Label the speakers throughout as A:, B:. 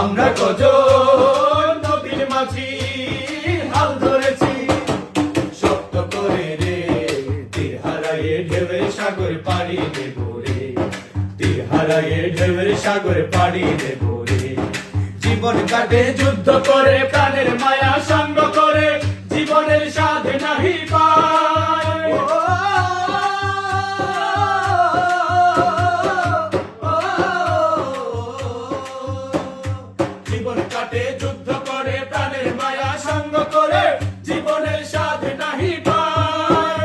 A: আমরা কজন নদীর মাঝি হাল ধরেছি শক্ত করে রে, তীর হারায়ে ঢেউয়ের সাগর পাড়ি দেব রে, তীর হারায়ে ঢেউয়ের সাগর পাড়ি দেব রে। জীবন কাটে যুদ্ধ করে, প্রাণের মায়া সঙ্গ করে, জীবনের স্বাদ নাহি পায়। জীবন কাটে যুদ্ধ করে, প্রাণের মায়া সঙ্গ করে, জীবনের স্বাদ নাহি পায়।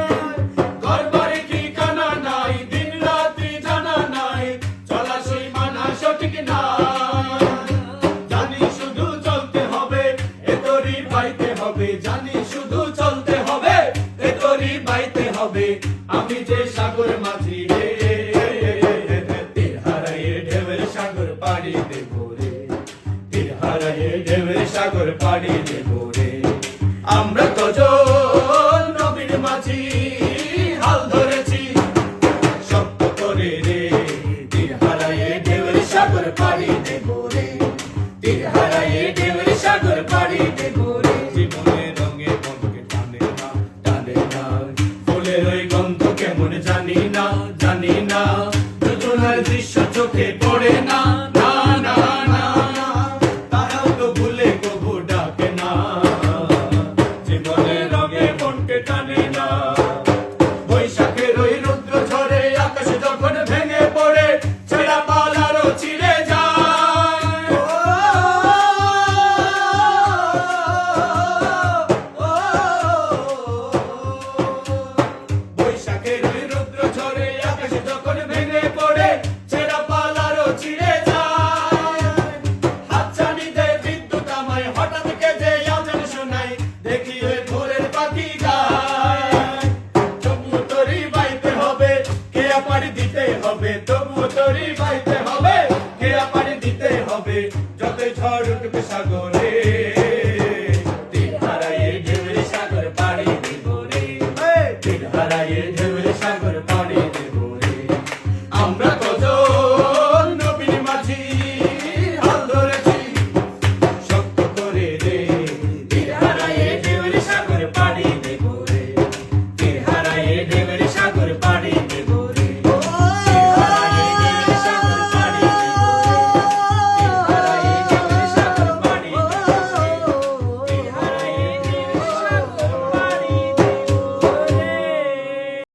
A: ঘরবাড়ি ঠিকানা নাই, দিন রাত্রি জানা নাই, চলা সেই মানা সঠিক নাই। জানি শুধু চলতে হবে, এ তরি বাইতে হবে, জানি শুধু চলতে হবে, এ তরি বাইতে হবে। আমি যে সাগর মাঝি রে, তীর হারায়ে ঢেউয়ের সাগর পাড়ি দেব রে, তীর হারায়ে ঢেউয়ের সাগর পাড়ি দেব রে। আমরা কজন নবীর মাঝি হাল ধরেছি শক্ত করে রে, তীর হারায়ে ঢেউয়ের সাগর পাড়ি দেব রে, তীর হারায়ে ঢেউয়ের সাগর পাড়ি দেব রে। জীবনের রঙে মনকে টানে না, টানে না, ফুলের ওই গন্ধ কেমন জানি না, জানি না, যোজনার দৃশ্য চোখে পড়ে না, না না না, তারাও তো ভুলে কবু ডাকে না। জীবনের রঙে মনকে টানে না, বৈশাখের ওই রুদ্র ঝড়ে আকাশ যখন ভেঙে পড়ে, ছেঁড়া পাল আরো ছিঁড়ে যায়। বৈশাখের ওই রুদ্র ঝড়ে আকাশ যখন ভেঙে পড়ে, ছেঁড়া পাল আরো ছিঁড়ে যায়। হাতছানি দেয় বিদ্যুৎ আমায়, হঠাৎ কেঁদে আজান শোনায়, দেখি ওই ভোরের পাখি গায়। তবুও তরি বাইতে হবে, কেয়া পাড়ি দিতে হবে, তবুও তরি বাইতে হবে, কেয়া পাড়ি দিতে হবে। যতই ঝড় উঠবে সাগরে,